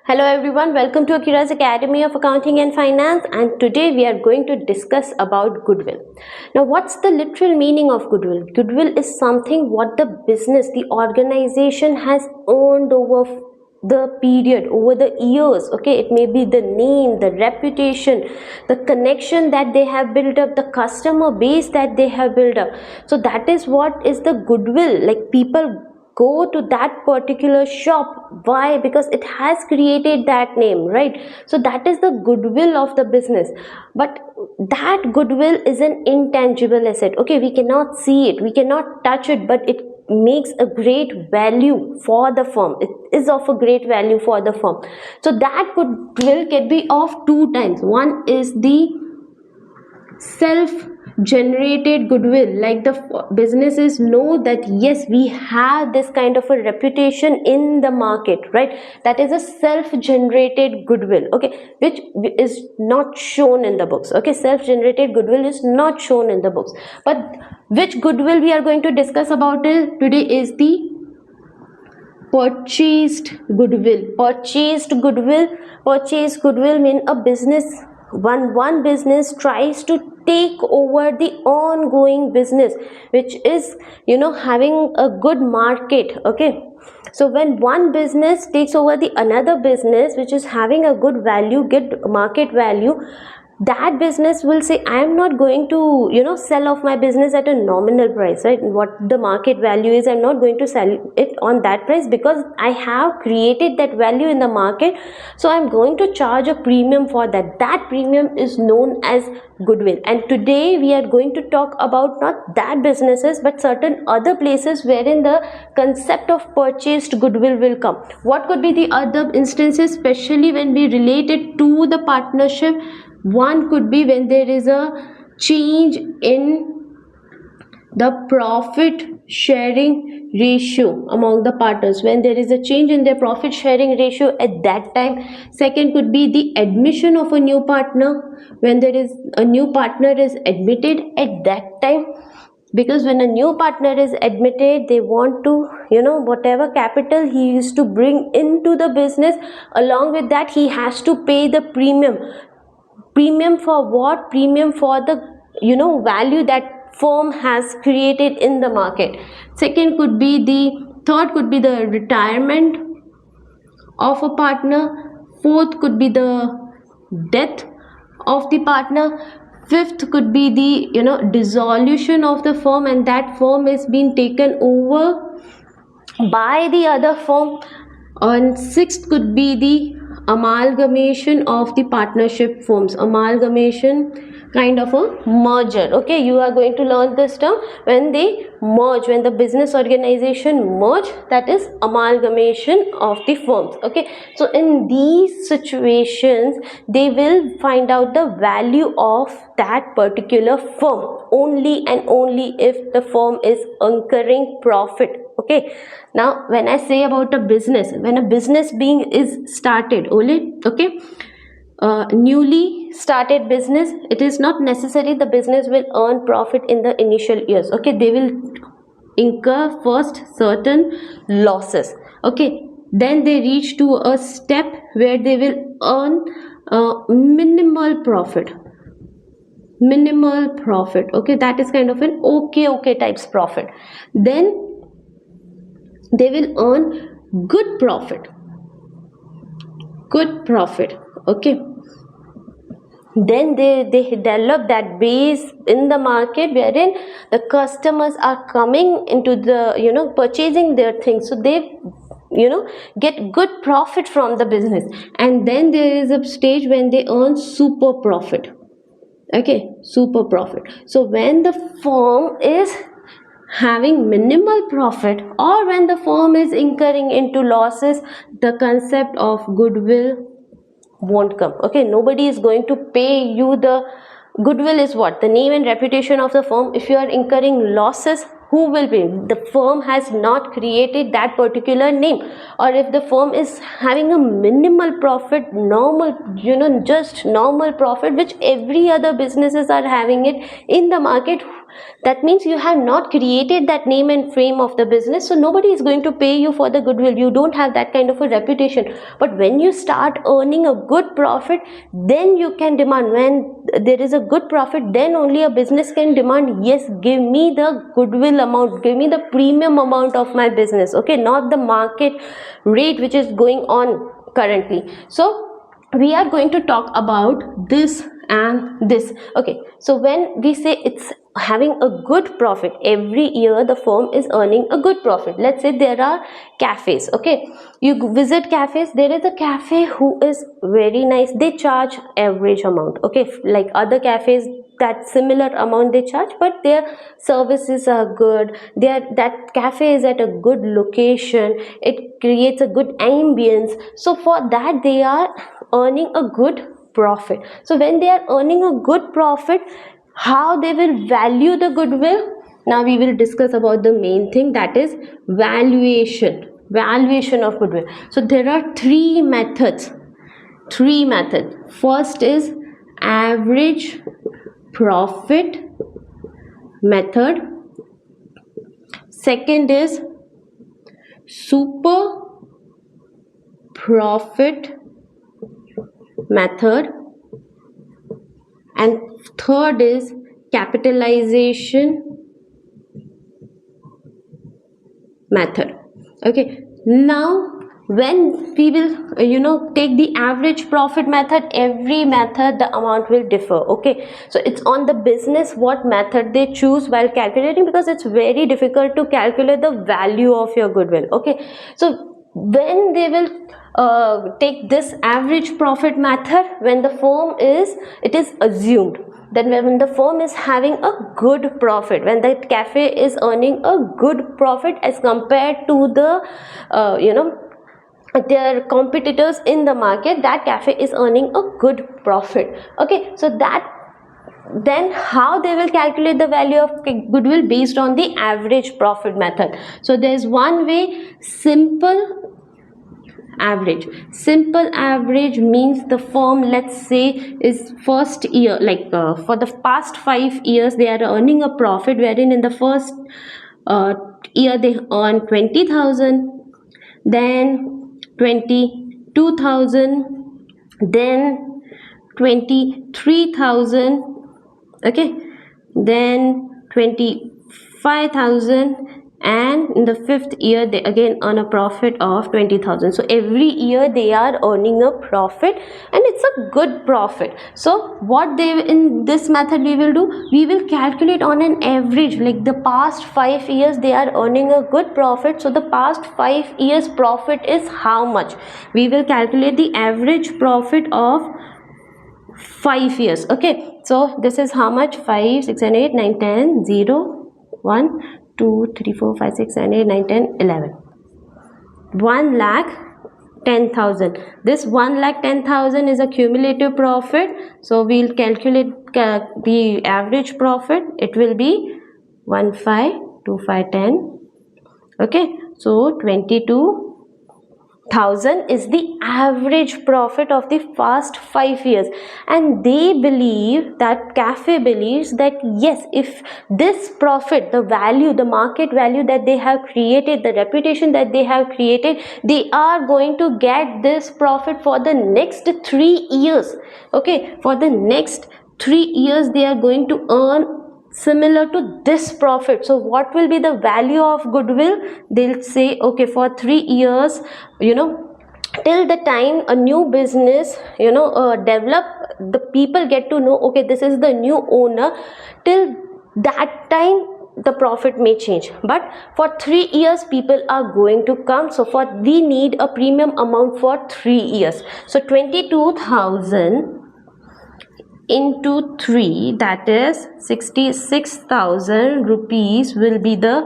Hello everyone, welcome to Akira's Academy of Accounting and Finance, and today we are going to discuss about goodwill. Now what's the literal meaning of goodwill? Goodwill is something what the business, the organization has earned over the period, over the years. Okay, it may be the name, the reputation, the connection that they have built up, the customer base that they have built up. So that is what is the goodwill. Like, people go to that particular shop. Why? Because it has created that name, right? So that is the goodwill of the business. But that goodwill is an intangible asset. Okay, we cannot see it, we cannot touch it, but it makes a great value for the firm. It is of a great value for the firm. So that goodwill can be of two types. One is the self-generated goodwill, like the businesses know that yes, we have this kind of a reputation in the market, right? That is a self-generated goodwill, okay, which is not shown in the books. Okay, self-generated goodwill is not shown in the books. But which goodwill we are going to discuss about today is the purchased goodwill. Purchased goodwill mean a business, one business tries to take over the ongoing business, which is having a good market. Okay, so when one business takes over the another business which is having a good value, good market value, that business will say, I am not going to sell off my business at a nominal price, right? What the market value is, I'm not going to sell it on that price, because I have created that value in the market. So I'm going to charge a premium for that. That premium is known as goodwill. And today we are going to talk about not that businesses, but certain other places wherein the concept of purchased goodwill will come. What could be the other instances, especially when we relate it to the partnership? One could be when there is a change in the profit sharing ratio among the partners. When there is a change in their profit sharing ratio at that time. Second could be the admission of a new partner, when there is a new partner is admitted at that time. Because when a new partner is admitted, they want to whatever capital he used to bring into the business, along with that he has to pay the premium. Premium for what? Premium for the value that firm has created in the market. Third could be the retirement of a partner. Fourth could be the death of the partner. Fifth could be the dissolution of the firm, and that firm is being taken over by the other firm. And sixth could be the amalgamation of the partnership firms. Amalgamation, kind of a merger. Okay, you are going to learn this term. When they merge, when the business organization merge, that is amalgamation of the firms. Okay, so in these situations they will find out the value of that particular firm only and only if the firm is incurring profit. Okay, now when I say about a business, when a business being is started only, okay, newly started business, it is not necessary the business will earn profit in the initial years. Okay, they will incur first certain losses. Okay, then they reach to a step where they will earn minimal profit. Okay, that is kind of an okay types profit. Then they will earn good profit. Okay, then they develop that base in the market wherein the customers are coming into the purchasing their things, so they get good profit from the business. And then there is a stage when they earn super profit. Okay, super profit. So when the firm is having minimal profit, or when the firm is incurring into losses, the concept of goodwill won't come. Okay, nobody is going to pay you. The goodwill is what? The name and reputation of the firm. If you are incurring losses, who will pay? The firm has not created that particular name. Or if the firm is having a minimal profit, normal, just normal profit, which every other businesses are having it in the market, That means you have not created that name and fame of the business, so nobody is going to pay you for the goodwill. You don't have that kind of a reputation. But when you start earning a good profit, then you can demand. When there is a good profit, then only a business can demand, yes, give me the goodwill amount, give me the premium amount of my business, okay, not the market rate which is going on currently. So we are going to talk about this and this. Okay, so when we say it's having a good profit, every year the firm is earning a good profit. Let's say there are cafes, okay, you visit cafes, there is a cafe who is very nice, they charge average amount, okay, like other cafes that similar amount they charge, but their services are good, that cafe is at a good location, it creates a good ambience, so for that they are earning a good profit. So when they are earning a good profit, how they will value the goodwill? Now we will discuss about the main thing, that is valuation of goodwill. So there are three methods. First is average profit method. Second is super profit method, and third is capitalization method. Okay, now when we will take the average profit method, every method the amount will differ, okay, so it's on the business what method they choose while calculating, because it's very difficult to calculate the value of your goodwill. Okay, so when they will take this average profit method, when the firm is assumed, then when the firm is having a good profit, when the cafe is earning a good profit as compared to the their competitors in the market, that cafe is earning a good profit. Okay, so that then how they will calculate the value of goodwill? Based on the average profit method. So there is one way, simple average means the firm, let's say, is first year, like for the past 5 years they are earning a profit, wherein in the first year they earn 20,000, then 22,000, then 23,000, okay, then 25,000, and in the 5th year they again earn a profit of 20,000. So every year they are earning a profit, and it's a good profit. So what they, in this method we will do, we will calculate on an average, like the past 5 years they are earning a good profit, so the past 5 years profit is how much? We will calculate the average profit of 5 years. Okay, so this is how much? 5, 6 and 8, 9, 10, 0, 1, 2, 3, 4, 5, 6, 7, 8, 9, 10, 11. 1,10,000. This 1,10,000 is a cumulative profit. So we'll calculate the average profit. It will be 1, 5, 2, 5, 10. Okay, so 22,000 is the average profit of the past 5 years, and they believe, that cafe believes, that yes, if this profit, the value, the market value that they have created, the reputation that they have created, they are going to get this profit for the next 3 years. Okay, for the next 3 years they are going to earn similar to this profit. So what will be the value of goodwill? They'll say, okay, for 3 years, till the time a new business develop, the people get to know, okay, this is the new owner, till that time the profit may change, but for 3 years people are going to come, so we need a premium amount for 3 years. So 22,000 into 3, that is 66,000 rupees will be the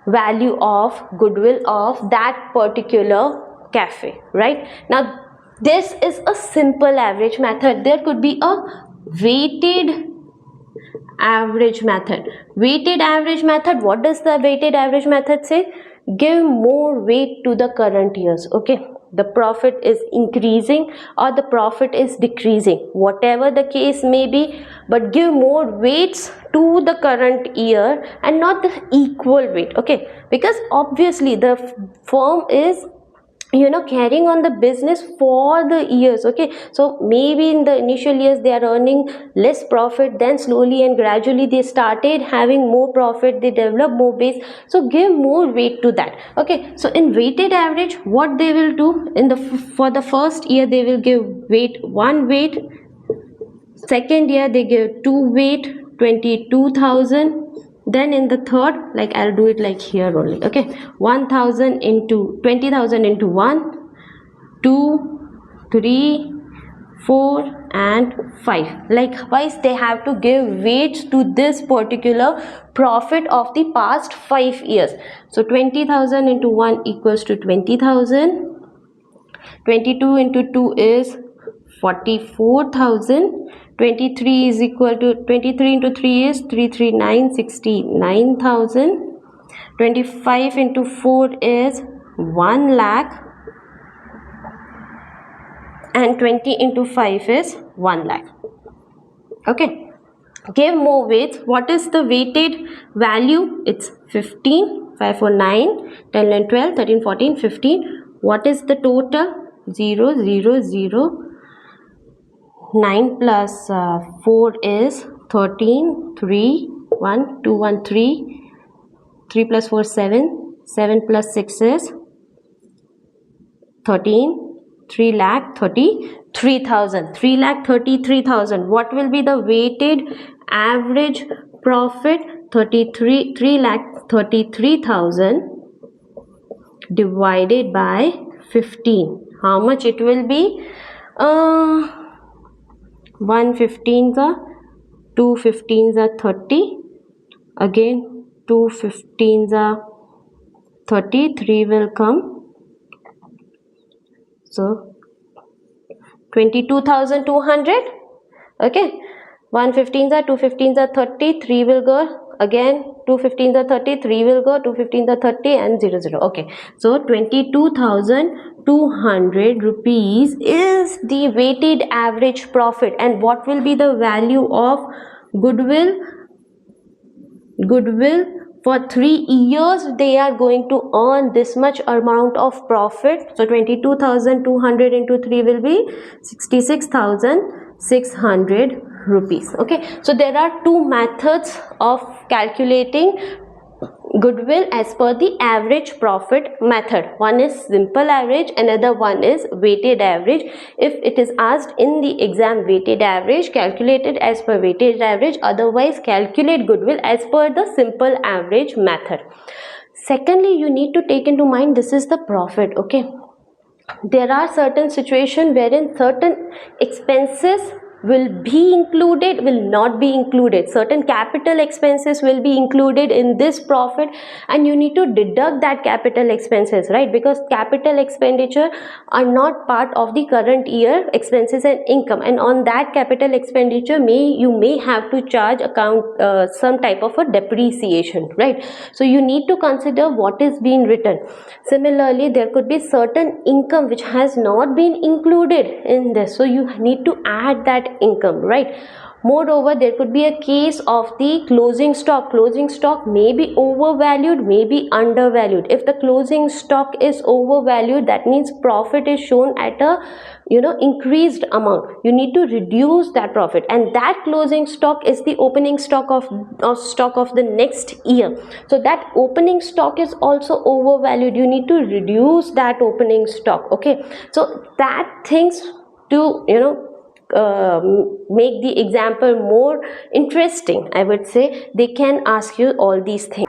value of goodwill of that particular cafe, right? Now this is a simple average method. There could be a weighted average method. Weighted average method, what does the weighted average method say? Give more weight to the current years. Okay, the profit is increasing or the profit is decreasing, whatever the case may be, but give more weights to the current year and not the equal weight. Okay, because obviously the firm is carrying on the business for the years. Okay, so maybe in the initial years they are earning less profit, then slowly and gradually they started having more profit, they develop more base, so give more weight to that. Okay, so in weighted average, what they will do in the for the first year, they will give weight 1 weight, second year they give 2 weight, 22,000. Then in the third, like I'll do it like here only. Okay, 1,000 into 20,000 into 1, 2, 3, 4 and 5. Likewise, they have to give weights to this particular profit of the past 5 years. So 20,000 into 1 equals to 20,000. 22 into 2 is 44,000. 23 is equal to 23 into 3 is 339, 69,000. 25 into 4 is 1 lakh, and 20 into 5 is 1 lakh. Okay, give more weights. What is the weighted value? It's 15, 5 4 9, 10 11 12 13 14 15. What is the total? 0 0 0. 9 plus 4 is 13, 3, 1, 2, 1, 3, 3 plus 4, 7, 7 plus 6 is 13, 3 lakh 33,000, 3 lakh 33,000. What will be the weighted average profit? 3 lakh 33,000 divided by 15. How much it will be? 1 15s are 2 15s are 30, again 2 15s are 30, 3 will come, so 22,200. Okay, 1 15s are 2 15s are 30, 3 will go, again 2 15s are 30, 3 will go, 2 15s are 30 and 0 0. Okay, so 22,200 rupees is the weighted average profit. And what will be the value of goodwill? Goodwill, for 3 years they are going to earn this much amount of profit. So 22,200 into 3 will be 66,600 rupees. Okay, so there are two methods of calculating goodwill as per the average profit method. One is simple average, another one is weighted average. If it is asked in the exam weighted average, calculate it as per weighted average, otherwise calculate goodwill as per the simple average method. Secondly, you need to take into mind this is the profit. Okay, there are certain situations wherein certain expenses will be included, will not be included. Certain capital expenses will be included in this profit, and you need to deduct that capital expenses, right? Because capital expenditure are not part of the current year expenses and income, and on that capital expenditure you may have to charge some type of a depreciation, right? So you need to consider what is being written. Similarly, there could be certain income which has not been included in this, so you need to add that income, right? Moreover, there could be a case of the closing stock. Closing stock may be overvalued, may be undervalued. If the closing stock is overvalued, that means profit is shown at a increased amount. You need to reduce that profit, and that closing stock is the opening stock of the next year. So that opening stock is also overvalued. You need to reduce that opening stock. Okay, so that things to make the example more interesting, I would say they can ask you all these things.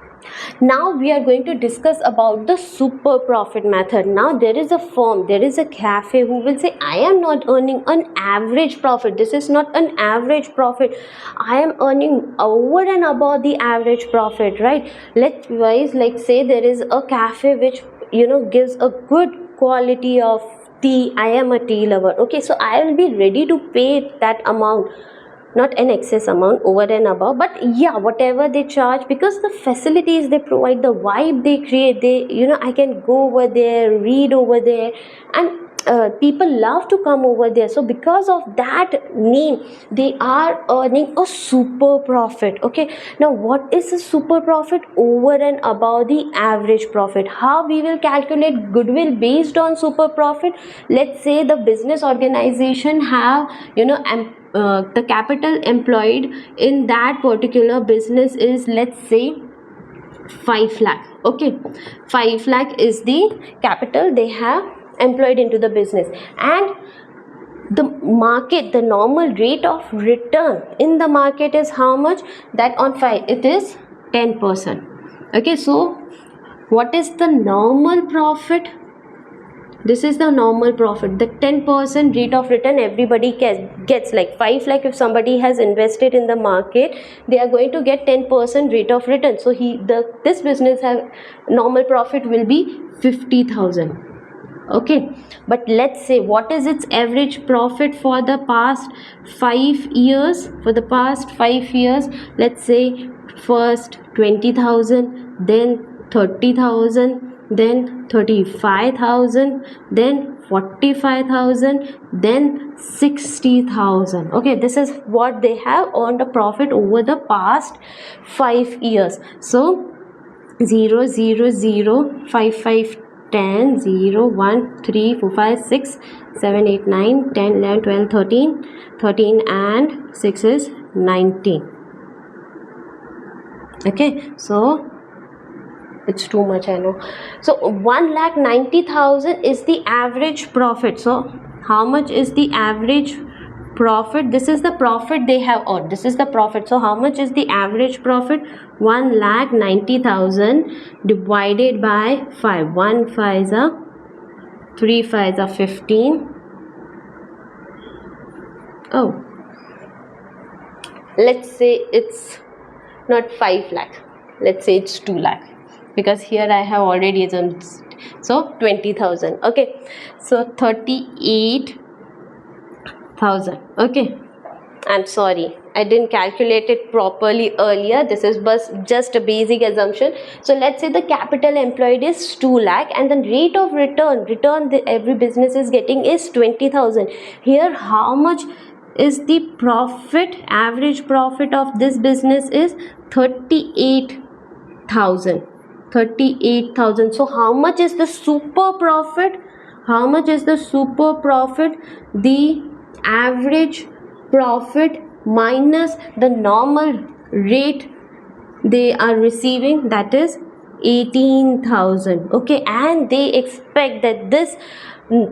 Now we are going to discuss about the super profit method. Now there is a firm, there is a cafe who will say, I am not earning an average profit. This is not an average profit. I am earning over and above the average profit, right? Let's like say there is a cafe which gives a good quality of tea. I am a tea lover. Okay, so I will be ready to pay that amount. not an excess amount over and above, but yeah, whatever they charge, because the facilities they provide, the vibe they create, they, I can go over there, read over there, and people love to come over there. So because of that name, they are earning a super profit. Okay, now what is a super profit over and above the average profit? How we will calculate goodwill based on super profit? Let's say the business organization have, the capital employed in that particular business is, let's say, 5 lakh. Okay, 5 lakh is the capital they have employed into the business, and the market, the normal rate of return in the market is how much? That on 5 it is 10%. Okay, so what is the normal profit? This is the normal profit, the 10% rate of return everybody gets. Like 5 lakh, if somebody has invested in the market, they are going to get 10% rate of return. So this business have normal profit will be 50,000. Okay, but let's say what is its average profit for the past 5 years? For the past 5 years, let's say first 20,000, then 30,000, then 35,000, then 45,000, then 60,000. Okay, this is what they have earned a profit over the past 5 years. So 0 0 0 5 5 10 0 1 3 4 5 6 7 8 9 10 11 12 13 and 6 is 19. Okay, so it's too much, I know. So 1,90,000 is the average profit. So how much is the average profit? This is the profit they have earned. This is the profit. So how much is the average profit? 1,90,000 divided by 5. 1 5s are 3 5s are 15. Oh, let's say it's not 5 lakh. Let's say it's 2 lakh, because here I have already assumed. So 20,000. Okay, so 38,000. Okay, I'm sorry, I didn't calculate it properly earlier. This is just a basic assumption. So let's say the capital employed is 2 lakh and the rate of return every business is getting is 20,000. Here how much is the profit? Average profit of this business is 38,000. 38,000. So how much is the super profit? How much is the super profit? The average profit minus the normal rate they are receiving, that is 18,000. Okay, and they expect that this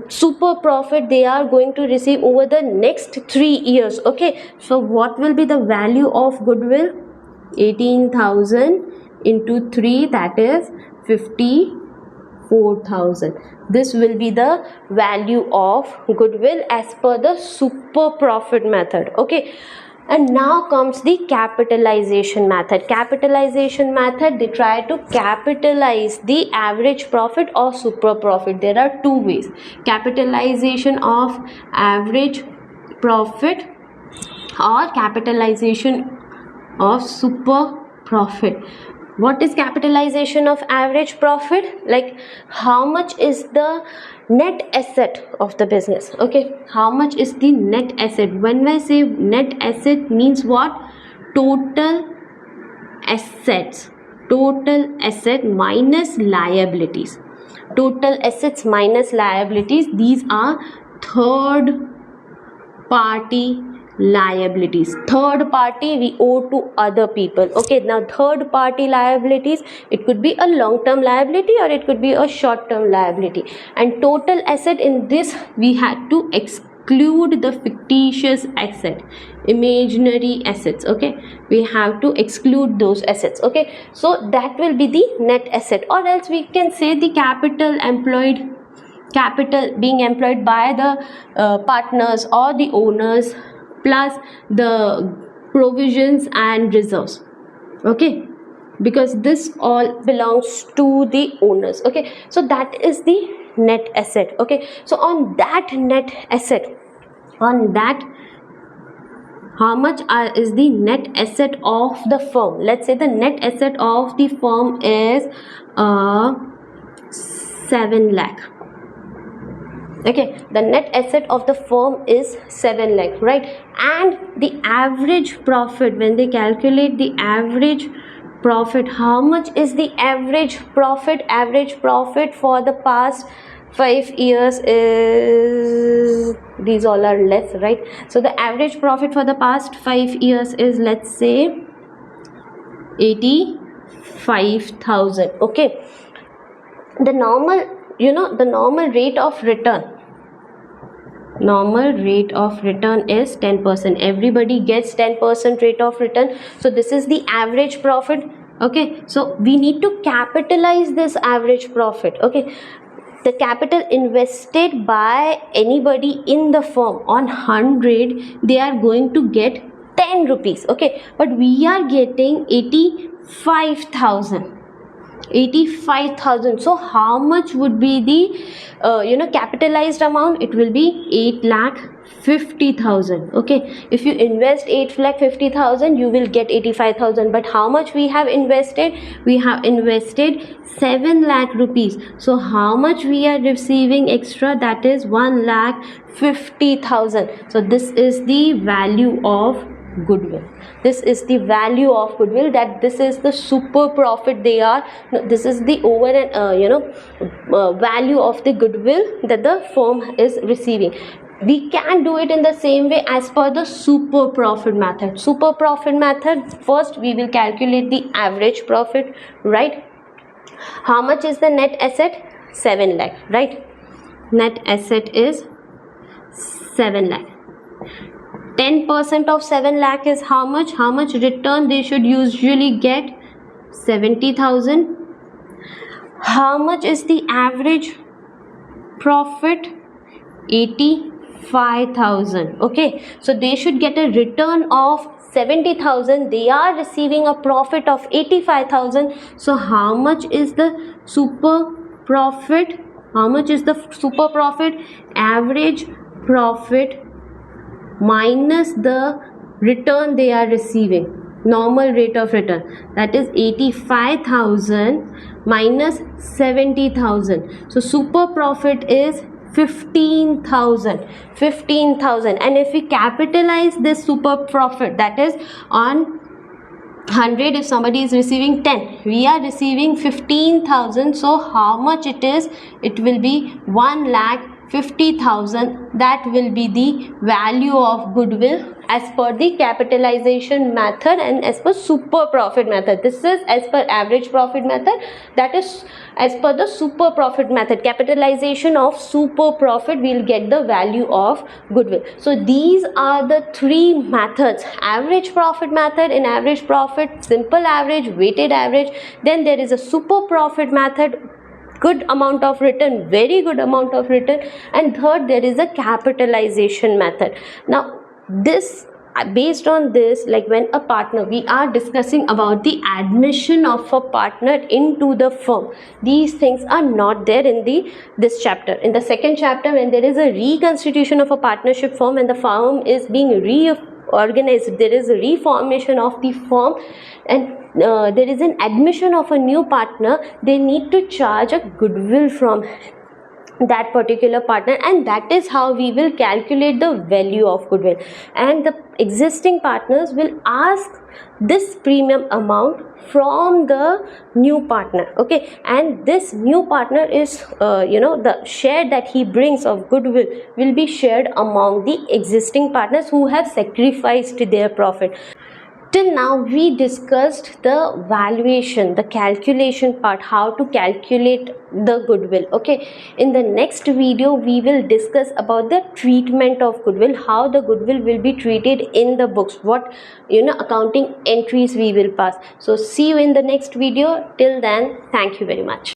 super profit they are going to receive over the next 3 years. Okay, so what will be the value of goodwill? 18,000 into 3, that is 54,000. This will be the value of goodwill as per the super profit method. Okay, and now comes the capitalization method. Capitalization method, they try to capitalize the average profit or super profit. There are two ways: capitalization of average profit or capitalization of super profit. What is capitalization of average profit? Like how much is the net asset of the business? Okay, how much is the net asset? When I say net asset, means what? Total assets. Total asset minus liabilities. Total assets minus liabilities. These are third party liabilities. Third party we owe to other people. Okay, now third party liabilities, it could be a long term liability or it could be a short term liability. And total asset, in this we had to exclude the fictitious asset, imaginary assets. Okay, we have to exclude those assets. Okay, so that will be the net asset, or else we can say the capital being employed by the partners or the owners, plus the provisions and reserves. Okay, because this all belongs to the owners. Okay, so that is the net asset. Okay, so on that net asset, on that how much is the net asset of the firm. Let's say the net asset of the firm is 7 lakh. Okay, the net asset of the firm is 7 lakh, right? And the average profit, when they calculate the average profit, how much is the average profit? Average profit for the past 5 years is, these all are less, right? So the average profit for the past 5 years is, let's say, 85,000. Okay, the normal, the normal rate of return, is 10%. Everybody gets 10% rate of return. So this is the average profit. Okay, so we need to capitalize this average profit. Okay, the capital invested by anybody in the firm on 100, they are going to get 10 rupees. Okay, but we are getting 85,000. So how much would be the capitalized amount? It will be 8,50,000. okay, if you invest 8,50,000, you will get 85,000. but how much we have invested? We have invested 7 lakh rupees. So how much we are receiving extra? That is 1,50,000. so this is the value of goodwill. This is the value of goodwill, that this is the super profit they are, this is the over and value of the goodwill that the firm is receiving. We can do it in the same way as per the super profit method. Super profit method, first we will calculate the average profit, right? How much is the net asset? 7 lakh, right? Net asset is 7 lakh. 10% of 7 lakh is how much? How much return they should usually get? 70,000. How much is the average profit? 85,000. okay, so they should get a return of 70,000. They are receiving a profit of 85,000. so how much is the super profit? How much is the super profit? Average profit minus the return they are receiving, normal rate of return, that is 85,000 minus 70,000. so super profit is 15,000. And if we capitalize this super profit, that is on 100, if somebody is receiving 10, we are receiving 15,000. so how much it is? It will be 1,50,000. that will be the value of goodwill as per the capitalization method and as per super profit method. This is as per average profit method, that is as per the super profit method. Capitalization of super profit, we will get the value of goodwill. So these are the 3 methods: average profit method, in average profit, simple average, weighted average. Then there is a super profit method, good amount of return, very good amount of return. And third, there is a capitalization method. Now this, based on this, like when a partner, we are discussing about the admission of a partner into the firm. These things are not there in this chapter. In the second chapter, when there is a reconstitution of a partnership firm and the firm is being reorganized, there is a reformation of the firm, and there is an admission of a new partner, they need to charge a goodwill from that particular partner, and that is how we will calculate the value of goodwill. And the existing partners will ask this premium amount from the new partner. okay, and this new partner is the share that he brings of goodwill will be shared among the existing partners who have sacrificed their profit. Till now we discussed the valuation, the calculation part, how to calculate the goodwill. okay, in the next video we will discuss about the treatment of goodwill, how the goodwill will be treated in the books, what accounting entries we will pass. So see you in the next video. Till then, thank you very much.